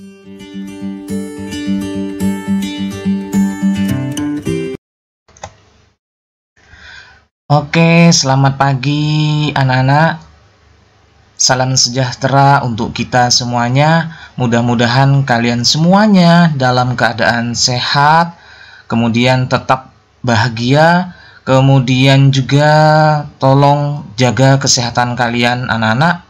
Oke, selamat pagi anak-anak. Salam sejahtera untuk kita semuanya. Mudah-mudahan kalian semuanya dalam keadaan sehat, kemudian tetap bahagia, kemudian juga tolong jaga kesehatan kalian anak-anak.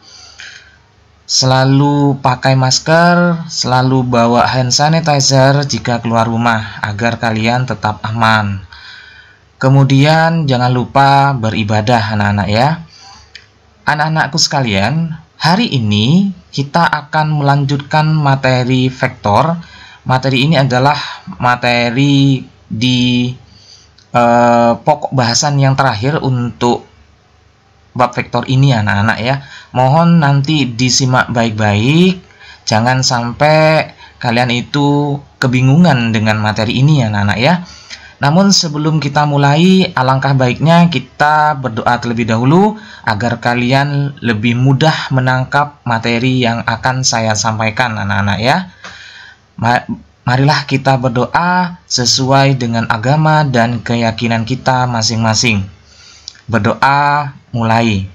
Selalu pakai masker, selalu bawa hand sanitizer jika keluar rumah agar kalian tetap aman. Kemudian jangan lupa beribadah anak-anak ya. Anak-anakku sekalian, hari ini kita akan melanjutkan materi vektor. Materi ini adalah materi di pokok bahasan yang terakhir untuk bab vektor ini anak-anak ya. Mohon nanti disimak baik-baik. Jangan sampai kalian itu kebingungan dengan materi ini anak-anak ya. Namun sebelum kita mulai, alangkah baiknya kita berdoa terlebih dahulu agar kalian lebih mudah menangkap materi yang akan saya sampaikan anak-anak ya. Marilah kita berdoa sesuai dengan agama dan keyakinan kita masing-masing. Berdoa mulai.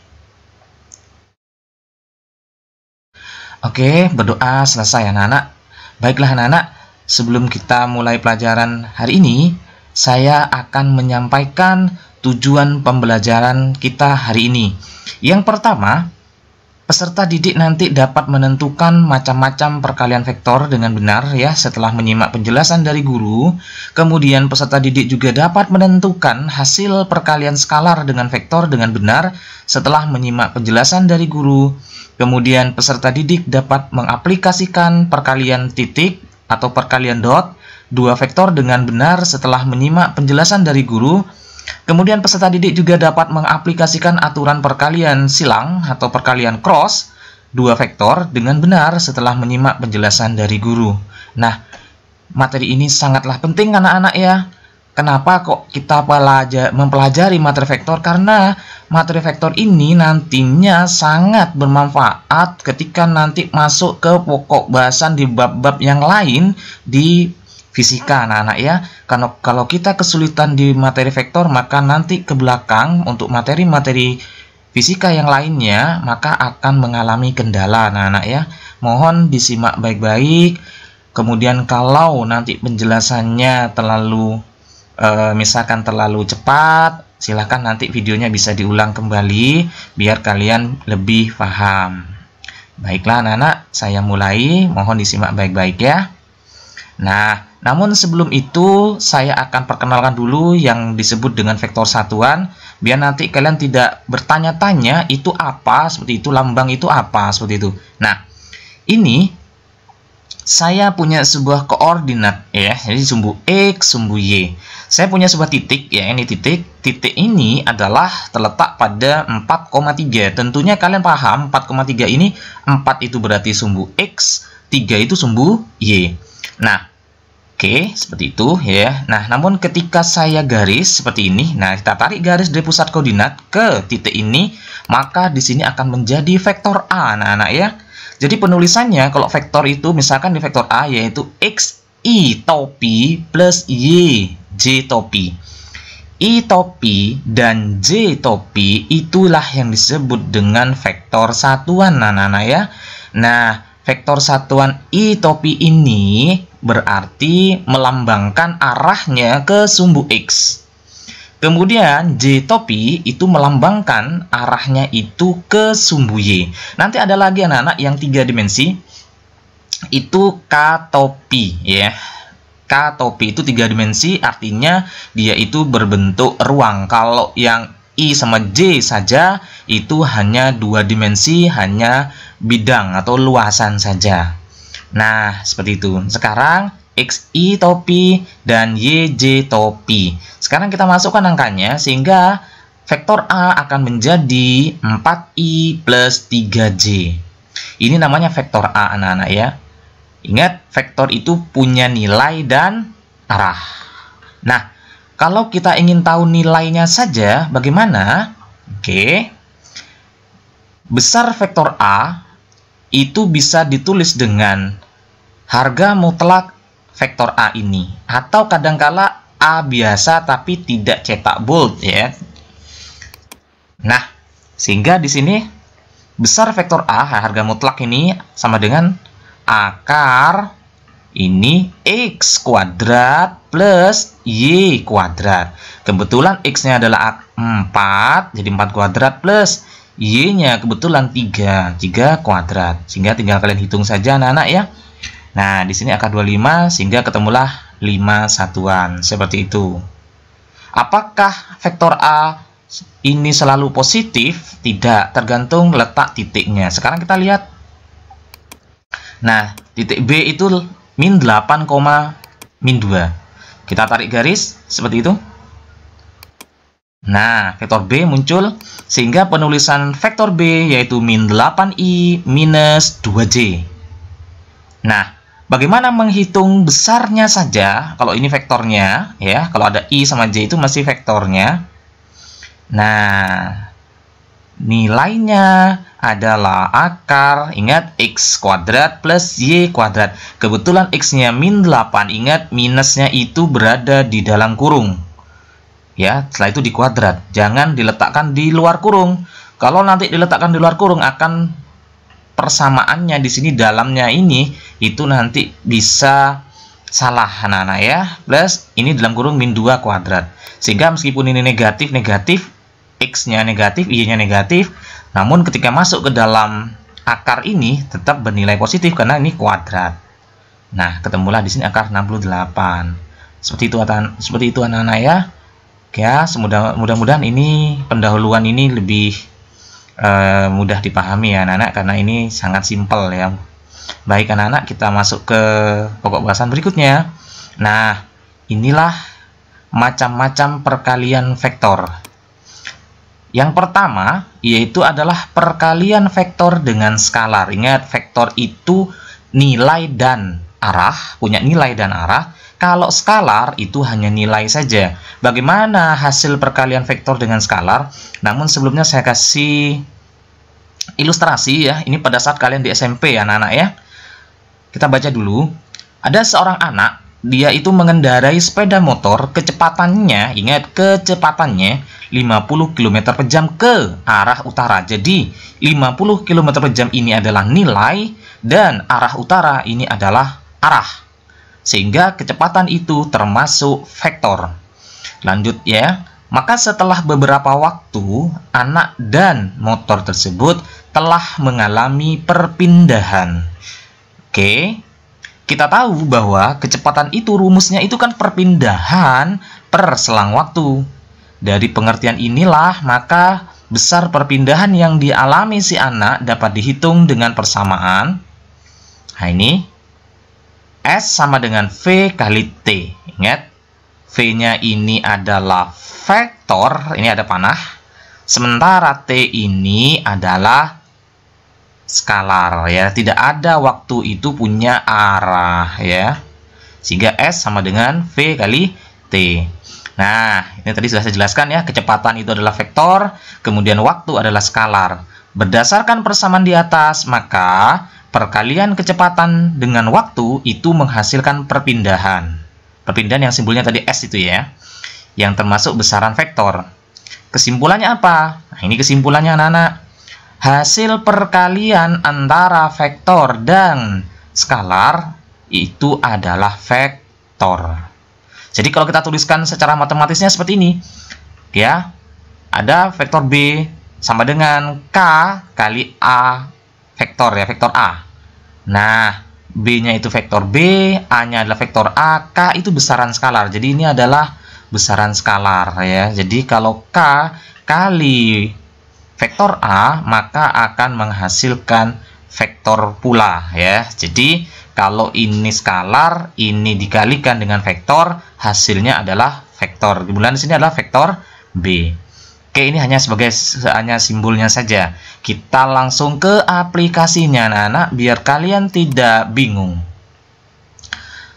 Oke, berdoa selesai anak-anak. Baiklah anak-anak, sebelum kita mulai pelajaran hari ini, saya akan menyampaikan tujuan pembelajaran kita hari ini. Yang pertama, peserta didik nanti dapat menentukan macam-macam perkalian vektor dengan benar ya setelah menyimak penjelasan dari guru. Kemudian peserta didik juga dapat menentukan hasil perkalian skalar dengan vektor dengan benar setelah menyimak penjelasan dari guru. Kemudian peserta didik dapat mengaplikasikan perkalian titik atau perkalian dot dua vektor dengan benar setelah menyimak penjelasan dari guru. Kemudian peserta didik juga dapat mengaplikasikan aturan perkalian silang atau perkalian cross dua vektor dengan benar setelah menyimak penjelasan dari guru. Nah, materi ini sangatlah penting anak-anak ya. Kenapa kok kita mempelajari materi vektor? Karena materi vektor ini nantinya sangat bermanfaat ketika nanti masuk ke pokok bahasan di bab-bab yang lain di fisika anak-anak ya. Kalau kita kesulitan di materi vektor, maka nanti ke belakang untuk materi-materi fisika yang lainnya maka akan mengalami kendala anak-anak ya. Mohon disimak baik-baik. Kemudian kalau nanti penjelasannya terlalu misalkan terlalu cepat, silahkan nanti videonya bisa diulang kembali biar kalian lebih paham. Baiklah anak-anak, saya mulai. Mohon disimak baik-baik ya. Nah, namun sebelum itu saya akan perkenalkan dulu yang disebut dengan vektor satuan biar nanti kalian tidak bertanya-tanya itu apa, seperti itu, lambang itu apa, seperti itu. Nah, ini saya punya sebuah koordinat ya, jadi sumbu X, sumbu Y. Saya punya sebuah titik ya, ini titik. Titik ini adalah terletak pada 4,3. Tentunya kalian paham 4,3 ini 4 itu berarti sumbu X, 3 itu sumbu Y. Nah, oke, seperti itu ya. Nah, namun ketika saya garis seperti ini, nah kita tarik garis dari pusat koordinat ke titik ini, maka di sini akan menjadi vektor A, anak-anak ya. Jadi penulisannya kalau vektor itu misalkan di vektor A yaitu X I topi plus Y J topi. I topi dan J topi itulah yang disebut dengan vektor satuan, anak-anak ya. Nah, vektor satuan I topi ini berarti melambangkan arahnya ke sumbu X. Kemudian J topi itu melambangkan arahnya itu ke sumbu Y. Nanti ada lagi anak-anak yang 3 dimensi. Itu K topi ya. K topi itu 3 dimensi, artinya dia itu berbentuk ruang. Kalau yang I sama J saja itu hanya 2 dimensi, hanya bidang atau luasan saja. Nah, seperti itu. Sekarang XI topi dan YJ topi. Sekarang kita masukkan angkanya sehingga vektor A akan menjadi 4I plus 3J. Ini namanya vektor A, anak-anak ya. Ingat, vektor itu punya nilai dan arah. Nah, kalau kita ingin tahu nilainya saja, bagaimana? Oke. Besar vektor A itu bisa ditulis dengan harga mutlak vektor A ini, atau kadangkala A biasa tapi tidak cetak bold ya. Nah, sehingga di sini besar vektor A harga mutlak ini sama dengan akar ini X kuadrat plus Y kuadrat. Kebetulan X-nya adalah 4, jadi 4 kuadrat plus Y-nya kebetulan 3 kuadrat. Sehingga tinggal kalian hitung saja anak-anak ya. Nah, di sini akar 25 sehingga ketemulah 5 satuan. Seperti itu. Apakah vektor A ini selalu positif? Tidak, tergantung letak titiknya. Sekarang kita lihat. Nah, titik B itu min 8, min 2. Kita tarik garis seperti itu. Nah, vektor B muncul sehingga penulisan vektor B yaitu min 8i minus 2j. Nah, bagaimana menghitung besarnya saja kalau ini vektornya ya, kalau ada i sama j itu masih vektornya. Nah, nilainya adalah akar, ingat x kuadrat plus y kuadrat. Kebetulan x-nya min 8, ingat minusnya itu berada di dalam kurung. Ya, setelah itu dikuadrat. Jangan diletakkan di luar kurung. Kalau nanti diletakkan di luar kurung akan persamaannya di sini dalamnya ini itu nanti bisa salah anak-anak ya. Plus ini dalam kurung min 2 kuadrat. Sehingga meskipun ini negatif, x-nya negatif, y-nya negatif, namun ketika masuk ke dalam akar ini tetap bernilai positif karena ini kuadrat. Nah, ketemulah di sini akar 68. Seperti itu anak-anak ya. Ya, mudah-mudahan ini pendahuluan ini lebih mudah dipahami ya anak-anak, karena ini sangat simpel ya. Baik anak-anak, kita masuk ke pokok bahasan berikutnya. Nah, inilah macam-macam perkalian vektor. Yang pertama yaitu adalah perkalian vektor dengan skalar. Ingat, vektor itu nilai dan arah, punya nilai dan arah. Kalau skalar itu hanya nilai saja. Bagaimana hasil perkalian vektor dengan skalar? Namun sebelumnya saya kasih ilustrasi ya. Ini pada saat kalian di SMP ya anak-anak ya. Kita baca dulu. Ada seorang anak, dia itu mengendarai sepeda motor, kecepatannya, ingat kecepatannya 50 km per jam ke arah utara. Jadi 50 km per jam ini adalah nilai dan arah utara ini adalah arah. Sehingga kecepatan itu termasuk vektor. Lanjut ya. Maka setelah beberapa waktu, anak dan motor tersebut telah mengalami perpindahan. Oke. Kita tahu bahwa kecepatan itu rumusnya itu kan perpindahan per selang waktu. Dari pengertian inilah maka besar perpindahan yang dialami si anak dapat dihitung dengan persamaan. Nah ini S sama dengan V kali T. Ingat, V-nya ini adalah vektor, ini ada panah. Sementara T ini adalah skalar ya. Tidak ada waktu itu punya arah ya. Sehingga S sama dengan V kali T. Nah, ini tadi sudah saya jelaskan ya. Kecepatan itu adalah vektor, kemudian waktu adalah skalar. Berdasarkan persamaan di atas, maka perkalian kecepatan dengan waktu itu menghasilkan perpindahan. Perpindahan yang simbolnya tadi S itu ya. Yang termasuk besaran vektor. Kesimpulannya apa? Nah, ini kesimpulannya anak-anak. Hasil perkalian antara vektor dan skalar itu adalah vektor. Jadi kalau kita tuliskan secara matematisnya seperti ini. Ya. Ada vektor B sama dengan K kali A vektor ya, vektor A. Nah, B-nya itu vektor B, A-nya adalah vektor A, K itu besaran skalar. Jadi ini adalah besaran skalar ya. Jadi kalau K kali vektor A, maka akan menghasilkan vektor pula ya. Jadi kalau ini skalar, ini dikalikan dengan vektor, hasilnya adalah vektor. Kemudian di sini adalah vektor B. Oke, ini hanya sebagai simbolnya saja. Kita langsung ke aplikasinya, anak-anak, biar kalian tidak bingung.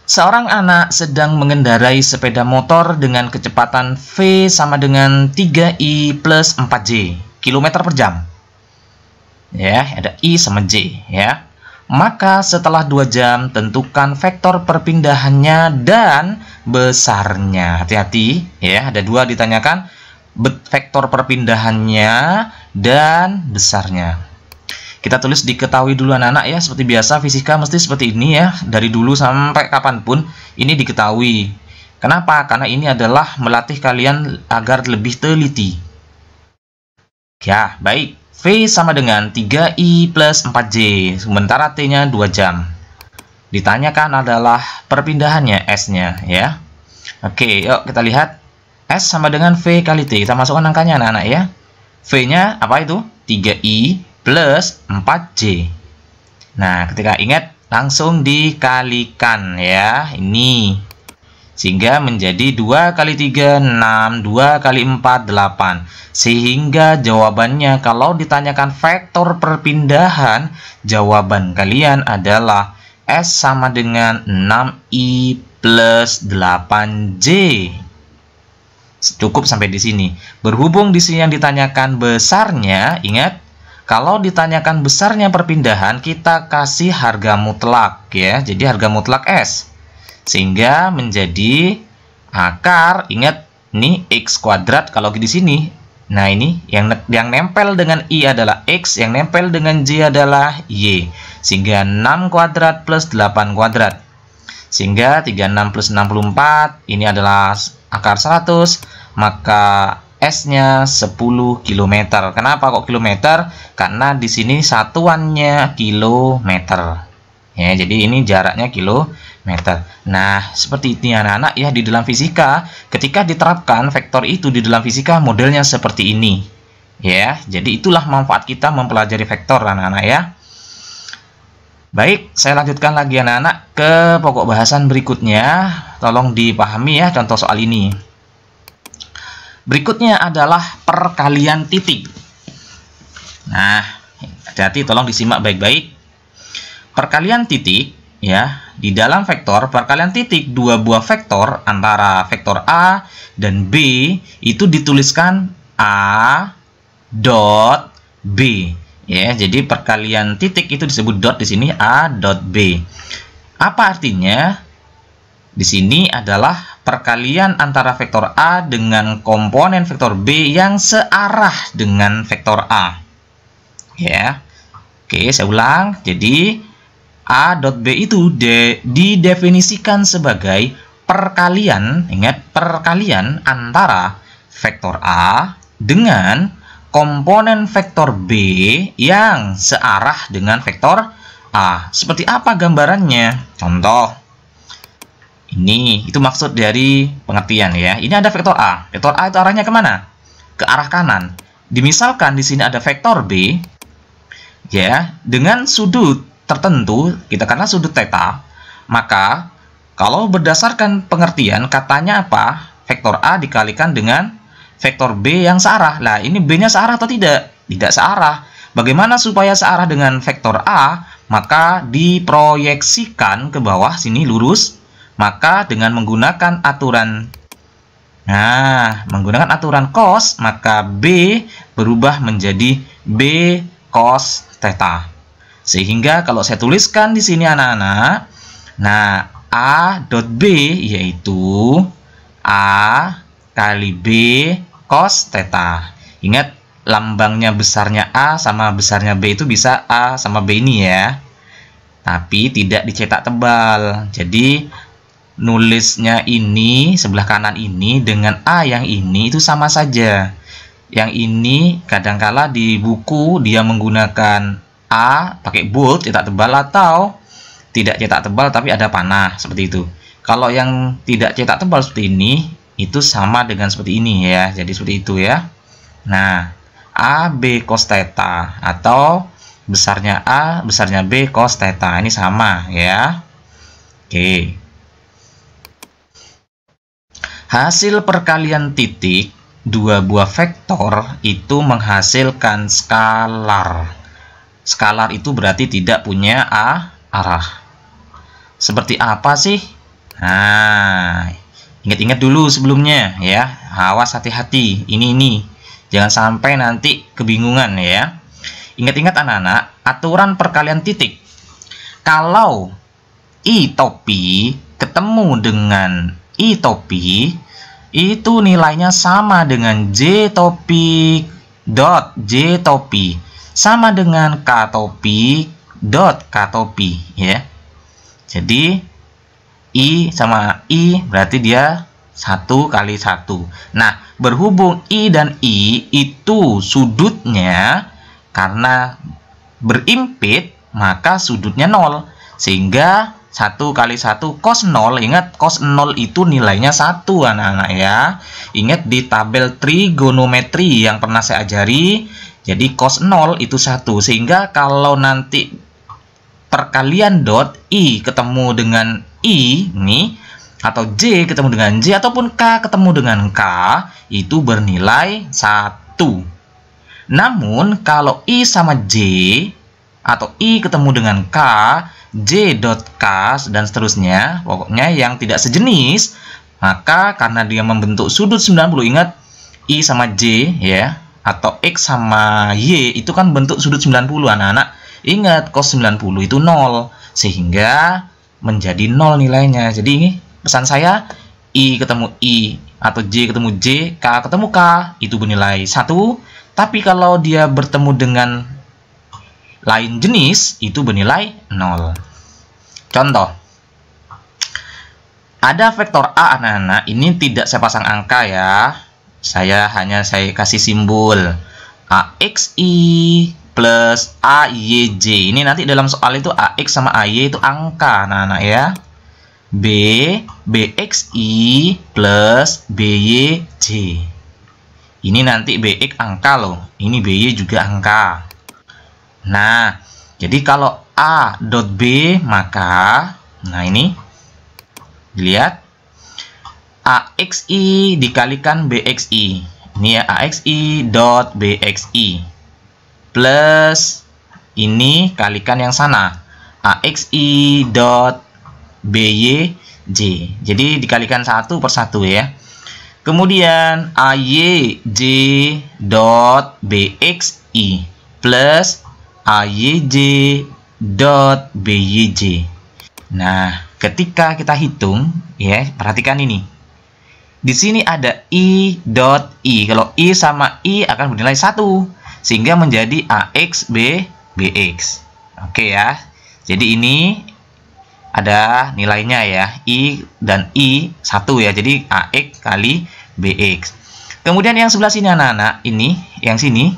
Seorang anak sedang mengendarai sepeda motor dengan kecepatan V sama dengan 3i plus 4j km per jam. Ya, ada i sama j ya. Maka setelah 2 jam, tentukan vektor perpindahannya dan besarnya. Hati-hati ya, ada 2 ditanyakan, vektor perpindahannya dan besarnya. Kita tulis diketahui dulu anak-anak ya, seperti biasa fisika mesti seperti ini ya, dari dulu sampai kapanpun ini diketahui. Kenapa? Karena ini adalah melatih kalian agar lebih teliti. Ya, baik. V sama dengan 3I plus 4J, sementara T-nya 2 jam. Ditanyakan adalah perpindahannya, S-nya ya. Oke, yuk kita lihat. S sama dengan V kali T. Kita masukkan angkanya anak-anak ya. V-nya apa itu? 3I plus 4J. Nah, ketika ingat, langsung dikalikan ya. Ini. Sehingga menjadi 2 kali 3, 6, 2 kali 4, 8. Sehingga jawabannya kalau ditanyakan vektor perpindahan, jawaban kalian adalah S sama dengan 6I plus 8J. Cukup sampai di sini. Berhubung di sini yang ditanyakan besarnya, ingat, kalau ditanyakan besarnya perpindahan, kita kasih harga mutlak ya. Jadi harga mutlak S. Sehingga menjadi akar, ingat nih x kuadrat kalau di sini. Nah, ini yang nempel dengan i adalah x, yang nempel dengan j adalah y. Sehingga 6 kuadrat plus 8 kuadrat. Sehingga 36 plus 64 ini adalah akar 100, maka S-nya 10 km. Kenapa kok kilometer? Karena di sini satuannya kilometer. Ya, jadi ini jaraknya kilometer. Nah, seperti ini anak-anak ya, di dalam fisika ketika diterapkan vektor itu di dalam fisika modelnya seperti ini. Ya, jadi itulah manfaat kita mempelajari vektor anak-anak ya. Baik, saya lanjutkan lagi anak-anak ke pokok bahasan berikutnya. Tolong dipahami ya contoh soal ini. Berikutnya adalah perkalian titik. Nah, hati-hati, tolong disimak baik-baik. Perkalian titik ya, di dalam vektor perkalian titik dua buah vektor antara vektor A dan B itu dituliskan A dot B ya. Jadi perkalian titik itu disebut dot di sini, A dot B. Apa artinya? Di sini adalah perkalian antara vektor A dengan komponen vektor B yang searah dengan vektor A. Ya. Oke, saya ulang. Jadi A dot B itu didefinisikan sebagai perkalian, ingat, perkalian antara vektor A dengan komponen vektor B yang searah dengan vektor A. Seperti apa gambarannya? Contoh. Ini, itu maksud dari pengertian ya. Ini ada vektor A. Vektor A itu arahnya kemana? Ke arah kanan. Dimisalkan di sini ada vektor B, ya, dengan sudut tertentu, kita karena sudut theta, maka kalau berdasarkan pengertian katanya apa? Vektor A dikalikan dengan vektor B yang searah. Lah, ini B-nya searah atau tidak? Tidak searah. Bagaimana supaya searah dengan vektor A? Maka diproyeksikan ke bawah sini lurus. Maka dengan menggunakan aturan menggunakan aturan cos, maka B berubah menjadi B cos theta. Sehingga kalau saya tuliskan di sini anak-anak, nah A dot B yaitu A kali B cos theta. Ingat, lambangnya besarnya A sama besarnya B itu bisa A sama B ini ya. Tapi tidak dicetak tebal. Jadi nulisnya ini sebelah kanan ini dengan A yang ini itu sama saja. Yang ini kadangkala di buku dia menggunakan A pakai bold cetak tebal atau tidak cetak tebal tapi ada panah seperti itu. Kalau yang tidak cetak tebal seperti ini itu sama dengan seperti ini ya. Jadi seperti itu ya. Nah, A B cos theta atau besarnya A besarnya B cos theta ini sama ya. Oke. Hasil perkalian titik dua buah vektor itu menghasilkan skalar. Skalar itu berarti tidak punya arah. Seperti apa sih? Nah, ingat-ingat dulu sebelumnya ya. Awas, hati-hati. Ini. Jangan sampai nanti kebingungan ya. Ingat-ingat anak-anak, aturan perkalian titik. Kalau I topi ketemu dengan I topi, itu nilainya sama dengan J topi dot J topi, sama dengan K topi dot K topi, ya. Jadi I sama I berarti dia 1 kali 1. Nah, berhubung I dan I itu sudutnya karena berimpit, maka sudutnya 0. Sehingga 1 kali 1 cos 0. Ingat, cos 0 itu nilainya 1, anak-anak ya. Ingat di tabel trigonometri yang pernah saya ajari. Jadi cos 0 itu 1. Sehingga kalau nanti perkalian dot I ketemu dengan I ini, atau J ketemu dengan J, ataupun K ketemu dengan K, itu bernilai 1. Namun kalau I sama J atau I ketemu dengan K, J dot K dan seterusnya, pokoknya yang tidak sejenis, maka karena dia membentuk sudut 90, ingat I sama J ya, atau X sama Y itu kan bentuk sudut 90, anak-anak. Ingat, cos 90 itu 0, sehingga menjadi 0 nilainya. Jadi ini pesan saya, I ketemu I atau J ketemu J, K ketemu K, itu bernilai 1. Tapi kalau dia bertemu dengan lain jenis, itu bernilai 0. Contoh, ada vektor A, anak-anak. Ini tidak saya pasang angka ya, saya kasih simbol AXI plus AYJ. Ini nanti dalam soal itu AX sama AY itu angka, anak-anak ya. BXI plus BYJ. Ini nanti BX angka loh, ini BY juga angka. Nah, jadi kalau A dot B, maka nah ini dilihat AXI dikalikan BXI. Ini ya, AXI dot BXI plus ini kalikan yang sana, AXI dot BYJ. Jadi dikalikan 1 per 1 ya. Kemudian AYJ dot BXI plus AYJ dot BYJ. Nah, ketika kita hitung ya, perhatikan ini. Di sini ada I dot I. Kalau I sama I akan bernilai 1, sehingga menjadi AX BX. Oke ya. Jadi ini ada nilainya ya, I dan I 1 ya. Jadi AX kali BX. Kemudian yang sebelah sini anak-anak, ini yang sini,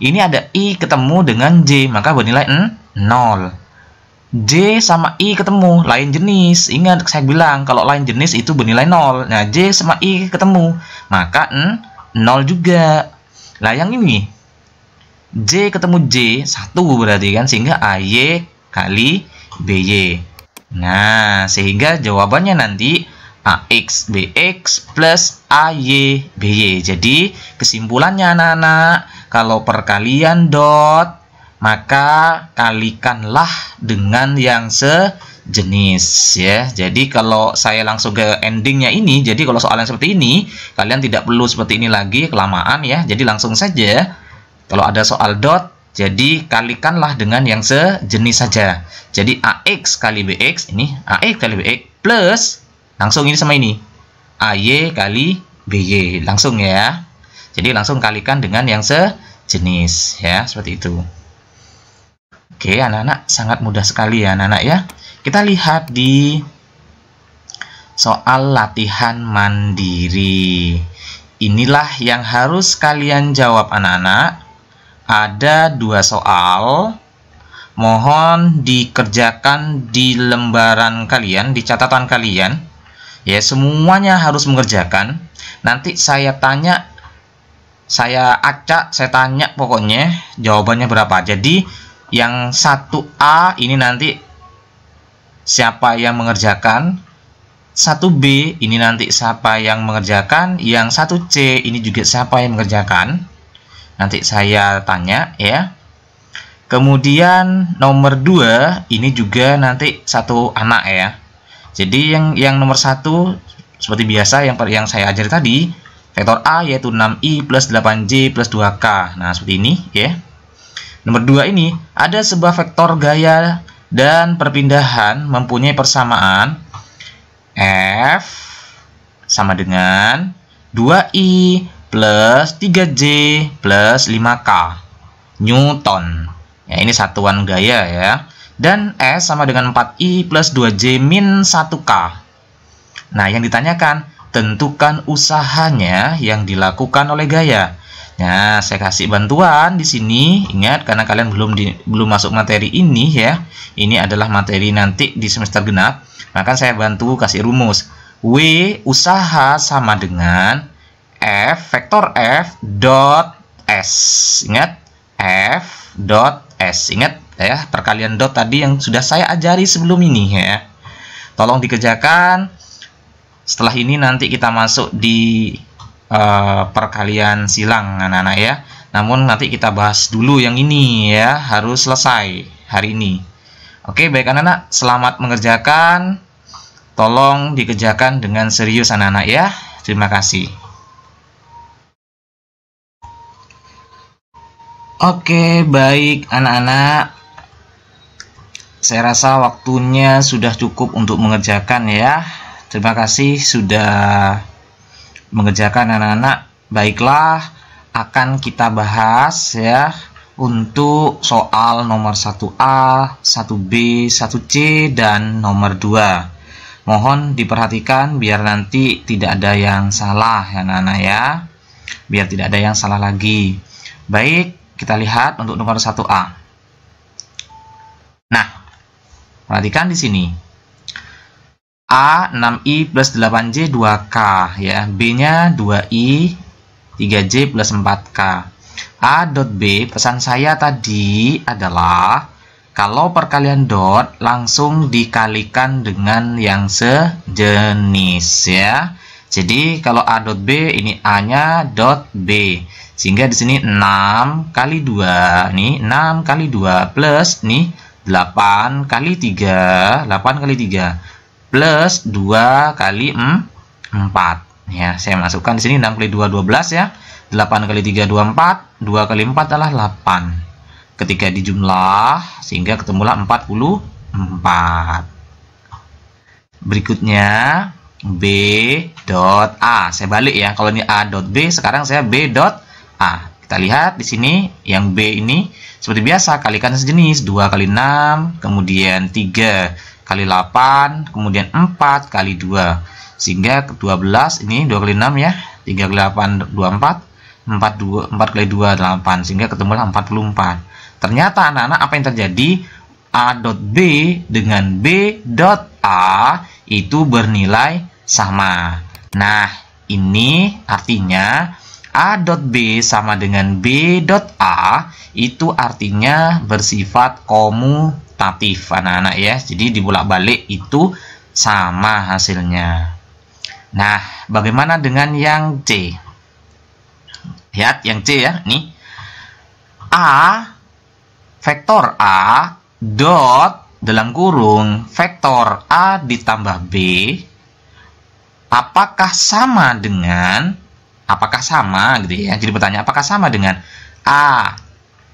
ini ada I ketemu dengan J, maka bernilai 0. J sama I ketemu, lain jenis. Ingat saya bilang kalau lain jenis itu bernilai 0. Nah, J sama I ketemu, maka 0 juga. Lah yang ini, J ketemu J 1 berarti kan, sehingga AY kali BY. Nah, sehingga jawabannya nanti AX BX plus AY BY. Jadi kesimpulannya anak-anak, kalau perkalian dot, maka kalikanlah dengan yang sejenis ya. Jadi kalau saya langsung ke endingnya ini, jadi kalau soalnya seperti ini, kalian tidak perlu seperti ini lagi, kelamaan ya. Jadi langsung saja, kalau ada soal dot, jadi kalikanlah dengan yang sejenis saja. Jadi AX kali BX, ini AX kali BX plus, langsung ini sama ini, AY kali BY. Langsung ya. Jadi langsung kalikan dengan yang sejenis ya, seperti itu. Oke, anak-anak, sangat mudah sekali ya anak-anak ya. Kita lihat di soal latihan mandiri. Inilah yang harus kalian jawab anak-anak. Ada 2 soal. Mohon dikerjakan di lembaran kalian, di catatan kalian. Ya, semuanya harus mengerjakan. Nanti saya tanya, saya acak, saya tanya pokoknya jawabannya berapa. Jadi yang 1A ini nanti siapa yang mengerjakan, 1B ini nanti siapa yang mengerjakan, yang 1C ini juga siapa yang mengerjakan. Nanti saya tanya ya. Kemudian nomor 2 ini juga nanti 1 anak ya. Jadi yang nomor 1 seperti biasa yang saya ajari tadi, vektor A yaitu 6i plus 8j plus 2k. Nah, seperti ini ya. Nomor 2 ini ada sebuah vektor gaya Dan perpindahan mempunyai persamaan F sama dengan 2I plus 3J plus 5K Newton. Ya, ini satuan gaya ya. Dan S sama dengan 4I plus 2J min 1K. Nah, yang ditanyakan, tentukan usahanya yang dilakukan oleh gaya. Nah, saya kasih bantuan di sini. Ingat, karena kalian belum masuk materi ini ya. Ini adalah materi nanti di semester genap. Maka saya bantu kasih rumus. W usaha sama dengan F vektor F dot S. Ingat, F dot S. Ingat ya, perkalian dot tadi yang sudah saya ajari sebelum ini ya. Tolong dikerjakan. Setelah ini nanti kita masuk di perkalian silang anak-anak ya. Namun nanti kita bahas dulu yang ini ya, harus selesai hari ini. Oke, baik anak-anak, selamat mengerjakan. Tolong dikerjakan dengan serius anak-anak ya. Terima kasih. Oke, baik anak-anak. Saya rasa waktunya sudah cukup untuk mengerjakan ya. Terima kasih sudah mengerjakan anak-anak. Baiklah, akan kita bahas ya untuk soal nomor 1A, 1B, 1C, dan nomor 2. Mohon diperhatikan biar nanti tidak ada yang salah ya anak-anak ya. Biar tidak ada yang salah lagi. Baik, kita lihat untuk nomor 1A. Nah, perhatikan di sini. A 6I plus 8J 2K ya. B-nya 2I 3J plus 4K. A dot B, pesan saya tadi adalah kalau perkalian dot langsung dikalikan dengan yang sejenis ya. Jadi kalau A dot B, ini A-nya dot B. Sehingga di sini 6 kali 2, nih 6 kali 2 plus nih 8 kali 3, 8 kali 3 plus 2 kali 4. Ya, saya masukkan di sini 6 kali 2 12 ya. 8 kali 3 24, 2 kali 4 adalah 8. Ketika dijumlah sehingga ketemulah 44. Berikutnya B dot A. Saya balik ya. Kalau ini A dot B, sekarang saya B dot A. Kita lihat di sini yang B ini seperti biasa kalikan sejenis, 2 kali 6, kemudian 3 kali 8, kemudian 4 kali 2. Sehingga 12 ini 2 kali 6 ya. 3 kali 8 24, 4 kali 2 8. Sehingga ketemulah 44. Ternyata anak-anak apa yang terjadi? A dot B dengan B dot A itu bernilai sama. Nah, ini artinya A dot B sama dengan B dot A itu artinya bersifat komutatif anak-anak ya. Jadi dibolak-balik itu sama hasilnya. Nah, bagaimana dengan yang C? Lihat yang C ya, nih. A vektor A dot dalam kurung vektor A ditambah B apakah sama gitu ya. Jadi pertanyaan apakah sama dengan A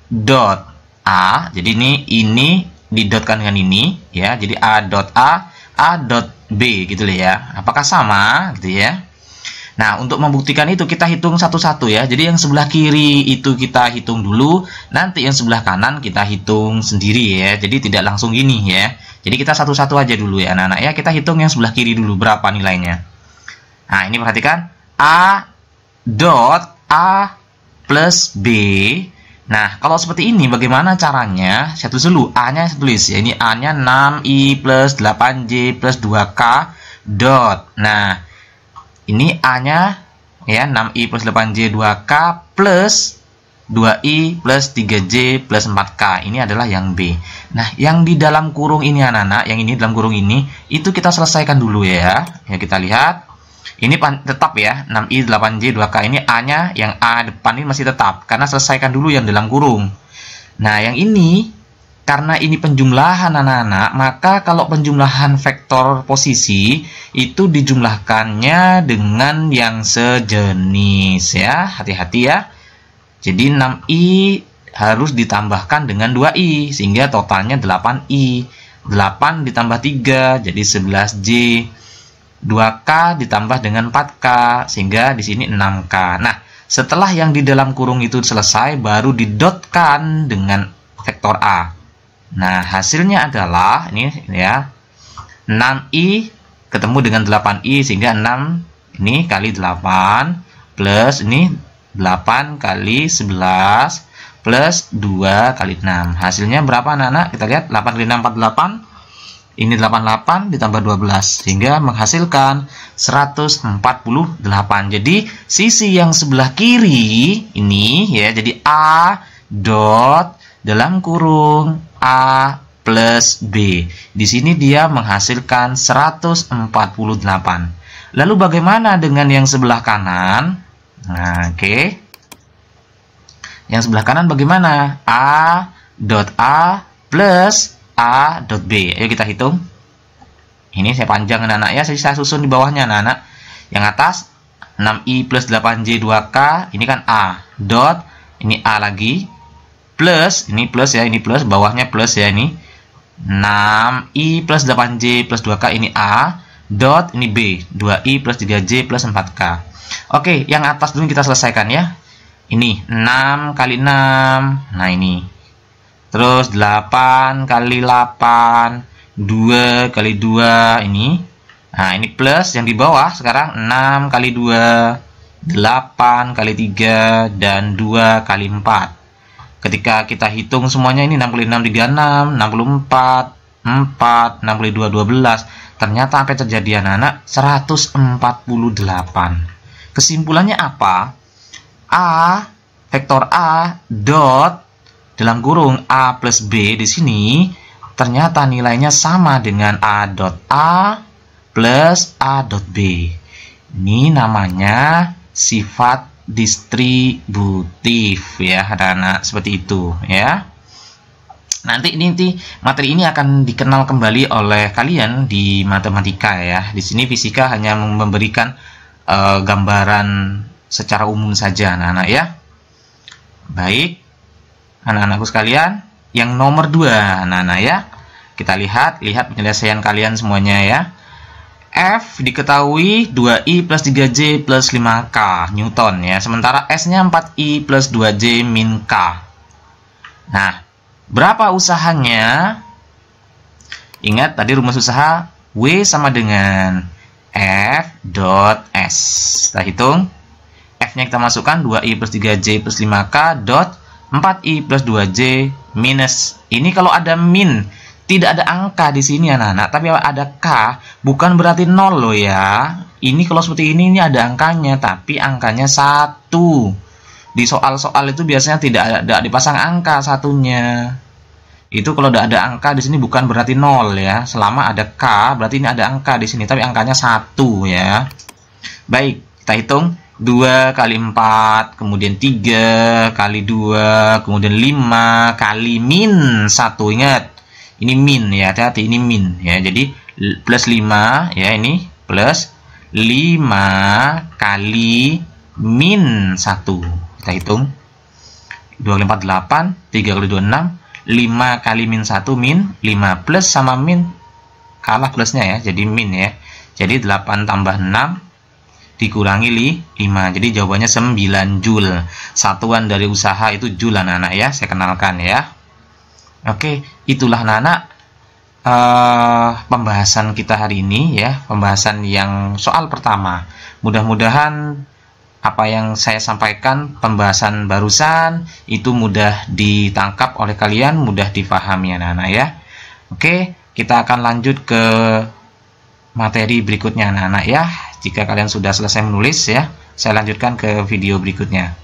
dot A. Jadi ini didotkan dengan ini ya. Jadi A dot A dot B gitu ya. Apakah sama gitu ya. Nah, untuk membuktikan itu kita hitung satu-satu ya. Jadi yang sebelah kiri itu kita hitung dulu, nanti yang sebelah kanan kita hitung sendiri ya. Jadi tidak langsung gini ya. Jadi kita satu-satu aja dulu ya anak-anak ya. Kita hitung yang sebelah kiri dulu berapa nilainya. Nah, ini perhatikan A dot A plus B. Nah, kalau seperti ini bagaimana caranya? Saya tulis dulu, A-nya saya tulis ya. Ini A-nya 6I plus 8J plus 2K dot. Nah, ini A-nya ya 6I plus 8J 2K plus 2I plus 3J plus 4K. Ini adalah yang B. Nah, yang di dalam kurung ini anak-anak, yang ini dalam kurung ini, itu kita selesaikan dulu ya. Ya, kita lihat. Ini tetap ya, 6I 8J 2K ini A-nya, yang A depan ini masih tetap. Karena selesaikan dulu yang dalam kurung. Nah, yang ini, karena ini penjumlahan anak-anak, maka kalau penjumlahan vektor posisi itu dijumlahkannya dengan yang sejenis ya. Hati-hati ya. Jadi 6I harus ditambahkan dengan 2I sehingga totalnya 8I. 8 ditambah 3 jadi 11J. 2K ditambah dengan 4K sehingga di sini 6K. Nah, setelah yang di dalam kurung itu selesai baru didotkan dengan vektor A. Nah, hasilnya adalah ini ya. 6i ketemu dengan 8i sehingga 6 ini kali 8 plus ini 8 kali 11 plus 2 kali 6. Hasilnya berapa anak-anak? Kita lihat 8 kali 6 48. Ini 88 ditambah 12 sehingga menghasilkan 148. Jadi sisi yang sebelah kiri ini ya jadi A dot dalam kurung A plus B. Di sini dia menghasilkan 148. Lalu bagaimana dengan yang sebelah kanan? Nah, oke. Yang sebelah kanan bagaimana? A dot A plus A dot B. Ayo kita hitung. Ini saya panjang anak-anak ya. Saya susun di bawahnya anak-anak. Yang atas 6i plus 8j 2k. Ini kan A dot. Ini A lagi. Plus. Ini plus ya. Ini plus. Bawahnya plus ya ini. 6i plus 8j plus 2k. Ini A dot. Ini B. 2i plus 3j plus 4k. Oke. Yang atas dulu kita selesaikan ya. Ini 6 kali 6. Nah ini. Terus 8 kali 8, 2 kali 2 ini. Nah, ini plus yang di bawah sekarang 6 kali 2, 8 kali 3 dan 2 kali 4. Ketika kita hitung semuanya ini 6 kali 6 36, 64, 4, 6 kali 2 12. Ternyata apa yang terjadi anak-anak? 148. Kesimpulannya apa? A vektor A dot dalam kurung A plus B di sini ternyata nilainya sama dengan A dot A plus A dot B. Ini namanya sifat distributif ya anak-anak, seperti itu ya. Nanti materi ini akan dikenal kembali oleh kalian di matematika ya. Di sini fisika hanya memberikan gambaran secara umum saja anak-anak ya. Baik. Anak-anakku sekalian, yang nomor 2 anak-anak ya. Kita lihat penyelesaian kalian semuanya ya. F diketahui 2i plus 3j plus 5k Newton ya. Sementara S-nya 4i plus 2j min k. Nah, berapa usahanya? Ingat tadi rumus usaha W sama dengan F dot S. Kita hitung. F-nya kita masukkan 2i plus 3j plus 5k dot 4i plus 2j minus. Ini kalau ada min, tidak ada angka di sini anak-anak, tapi ada k, bukan berarti 0 loh ya. Ini kalau seperti ini ada angkanya, tapi angkanya 1. Di soal-soal itu biasanya tidak ada dipasang angka satunya. Itu kalau tidak ada angka di sini bukan berarti 0 ya. Selama ada k, berarti ini ada angka di sini, tapi angkanya 1 ya. Baik, kita hitung. 2 kali 4, kemudian 3 kali 2, kemudian 5 kali min 1. Ingat, ini min ya, hati-hati ini min ya. Jadi plus 5 ya, ini plus 5 kali min 1. Kita hitung. 2 kali 4 8, 3 kali 2 6, 5 kali min 1 min 5 plus sama min kalah plusnya ya, jadi min ya. Jadi 8 tambah 6 dikurangi 5. Jadi jawabannya 9 Joule. Satuan dari usaha itu Joule anak-anak ya. Saya kenalkan ya. Oke, itulah anak-anak pembahasan kita hari ini ya. Pembahasan yang soal pertama. Mudah-mudahan apa yang saya sampaikan pembahasan barusan itu mudah ditangkap oleh kalian, mudah dipahami anak-anak ya. Oke, kita akan lanjut ke materi berikutnya anak-anak ya. Jika kalian sudah selesai menulis ya, saya lanjutkan ke video berikutnya.